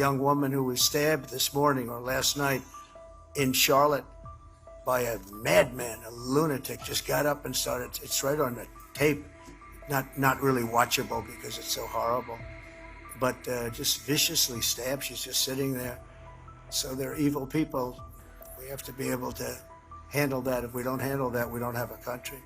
young woman who was stabbed this morning or last night in Charlotte by a madman, a lunatic, just got up and started. It's right on the tape. Not really watchable because it's so horrible, but just viciously stabbed. She's just sitting there. So they're evil people. We have to be able to handle that. If we don't handle that, we don't have a country.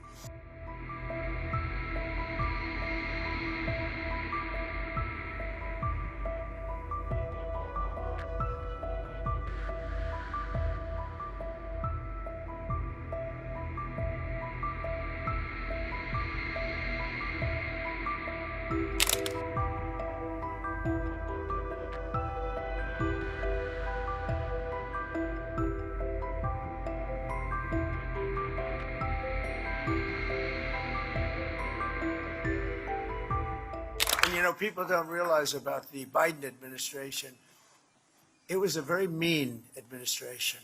And you know, people don't realize about the Biden administration. It was a very mean administration.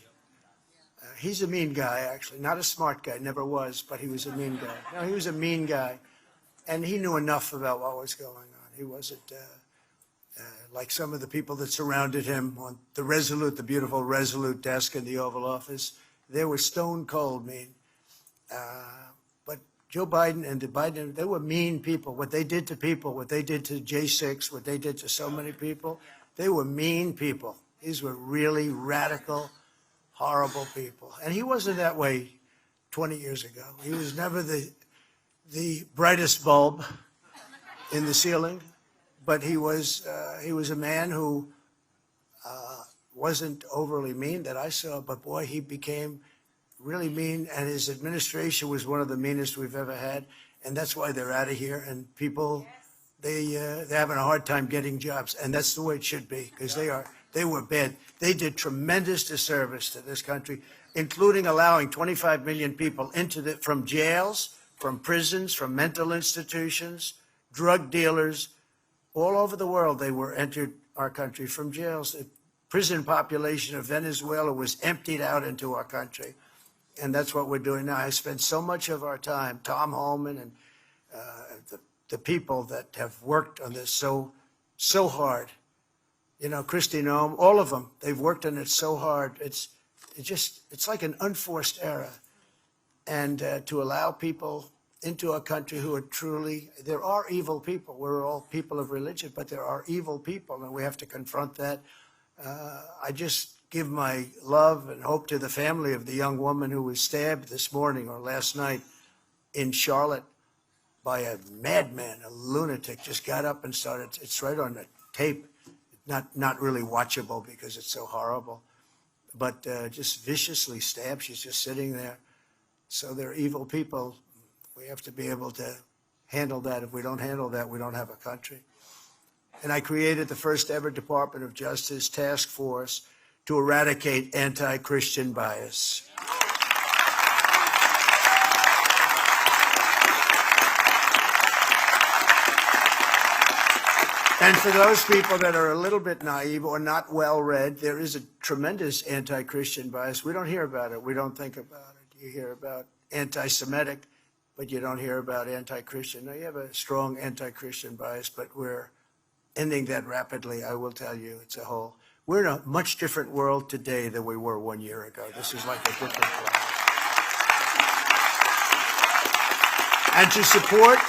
He's a mean guy, actually, not a smart guy, never was, but he was a mean guy. No, he was a mean guy, and he knew enough about what was going on. He wasn't like some of the people that surrounded him on the Resolute, the beautiful Resolute desk in the Oval Office. They were stone cold mean. But Joe Biden and the Biden, they were mean people. What they did to people, what they did to J6, what they did to so many people, they were mean people. These were really radical, horrible people. And he wasn't that way 20 years ago. He was never the brightest bulb in the ceiling, but he was a man who wasn't overly mean that I saw, but boy, he became really mean, and his administration was one of the meanest we've ever had, and that's why they're out of here, and people, they're having a hard time getting jobs, and that's the way it should be, because they were bad. They did tremendous disservice to this country, including allowing 25 million people from jails, from prisons, from mental institutions, drug dealers, all over the world. They were entered our country from jails. The prison population of Venezuela was emptied out into our country. And that's what we're doing now. I spent so much of our time, Tom Holman and the people that have worked on this so hard. You know, Christy Noem, all of them, they've worked on it so hard. It's like an unforced error. And to allow people into a country who are truly, there are evil people. We're all people of religion, but there are evil people, and we have to confront that. I just give my love and hope to the family of the young woman who was stabbed this morning or last night in Charlotte by a madman, a lunatic, just got up and started. It's right on the tape. Not really watchable because it's so horrible, but just viciously stabbed. She's just sitting there. So they're evil people. We have to be able to handle that. If we don't handle that, we don't have a country. And I created the first ever Department of Justice task force to eradicate anti-Christian bias. And for those people that are a little bit naive or not well-read, there is a tremendous anti-Christian bias. We don't hear about it. We don't think about it. You hear about anti-Semitic, but you don't hear about anti-Christian. Now, you have a strong anti-Christian bias, but we're ending that rapidly. I will tell you, it's a whole. We're in a much different world today than we were 1 year ago. This is like a different world. And to support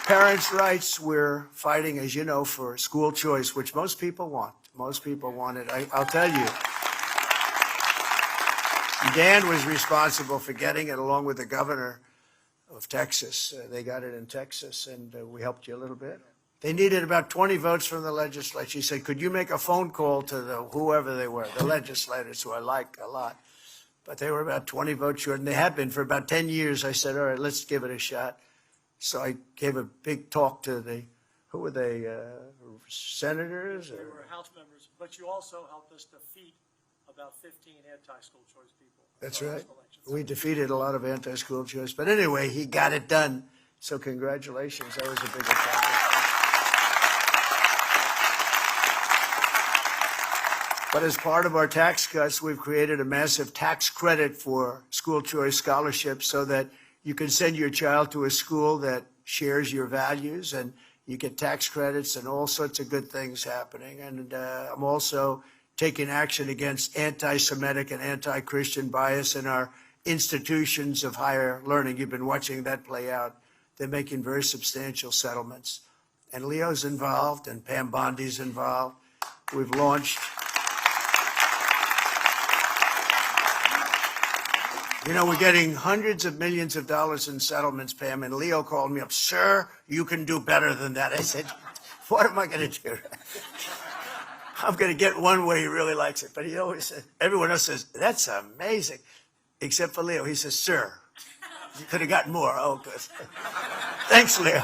parents' rights, we're fighting, as you know, for school choice, which most people want. Most people want it. I'll tell you. Dan was responsible for getting it along with the governor of Texas. They got it in Texas, and we helped you a little bit. They needed about 20 votes from the legislature. He said, could you make a phone call to whoever they were, the legislators, who I like a lot. But they were about 20 votes short, and they have been for about 10 years. I said, all right, let's give it a shot. So I gave a big talk to who were they, senators? They were House members, but you also helped us defeat about 15 anti-school choice people. That's right. We defeated a lot of anti-school choice. But anyway, he got it done. So congratulations. That was a big accomplishment. But as part of our tax cuts, we've created a massive tax credit for school choice scholarships so that you can send your child to a school that shares your values, and You get tax credits and all sorts of good things happening. And I'm also taking action against anti-Semitic and anti-Christian bias in our institutions of higher learning. You've been watching that play out. They're making very substantial settlements. And Leo's involved and Pam Bondi's involved. We've launched. You know, we're getting hundreds of millions of dollars in settlements, Pam, and Leo called me up, sir, you can do better than that. I said, what am I going to do? I'm going to get one way he really likes it. But he always says, everyone else says, that's amazing. Except for Leo. He says, sir, you could have gotten more. Oh, good. Thanks, Leo.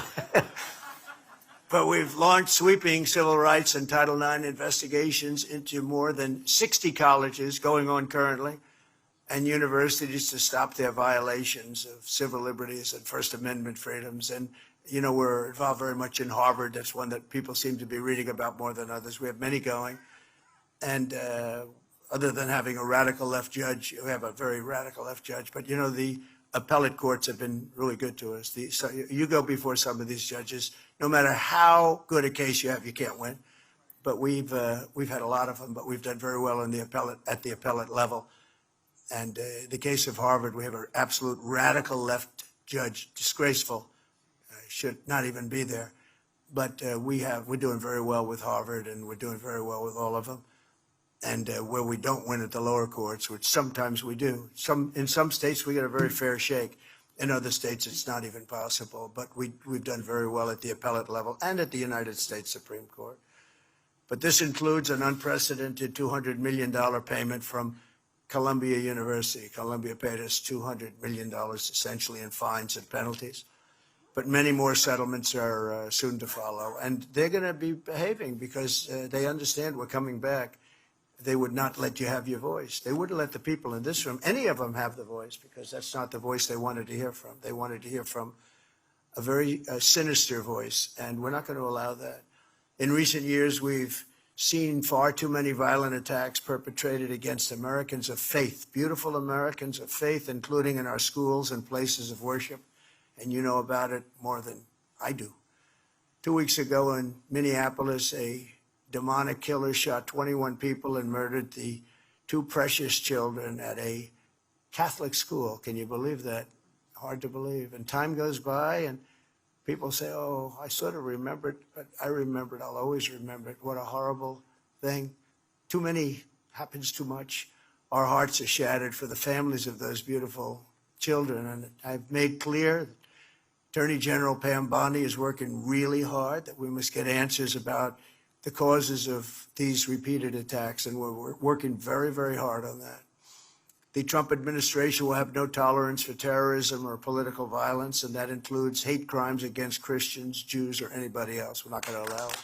But we've launched sweeping civil rights and Title IX investigations into more than 60 colleges going on currently, and universities to stop their violations of civil liberties and First Amendment freedoms. And, you know, we're involved very much in Harvard. That's one that people seem to be reading about more than others. We have many going. And other than having a radical left judge, we have a very radical left judge. But, you know, the appellate courts have been really good to us. So you go before some of these judges, no matter how good a case you have, you can't win. But we've had a lot of them, but we've done very well in the appellate level. And the case of Harvard, we have an absolute radical left judge, disgraceful, should not even be there. But we're doing very well with Harvard, and we're doing very well with all of them. And where we don't win at the lower courts, which sometimes we do, in some states we get a very fair shake. In other states, it's not even possible. But we've done very well at the appellate level and at the United States Supreme Court. But this includes an unprecedented $200 million payment from Columbia University. Columbia paid us $200 million essentially in fines and penalties. But many more settlements are soon to follow. And they're going to be behaving because they understand we're coming back. They would not let you have your voice. They wouldn't let the people in this room, any of them, have the voice, because that's not the voice they wanted to hear from. They wanted to hear from a very sinister voice, and we're not going to allow that. In recent years, we've seen far too many violent attacks perpetrated against Americans of faith, beautiful Americans of faith, including in our schools and places of worship. And you know about it more than I do. 2 weeks ago in Minneapolis, a demonic killer shot 21 people and murdered the 2 precious children at a Catholic school. Can you believe that? Hard to believe. And time goes by and people say, oh, I sort of remembered, but I remembered, I'll always remember it. What a horrible thing. Too many happens too much. Our hearts are shattered for the families of those beautiful children. And I've made clear that Attorney General Pam Bondi is working really hard, that we must get answers about the causes of these repeated attacks, and we're working very, very hard on that. The Trump administration will have no tolerance for terrorism or political violence, and that includes hate crimes against Christians, Jews, or anybody else. We're not going to allow it.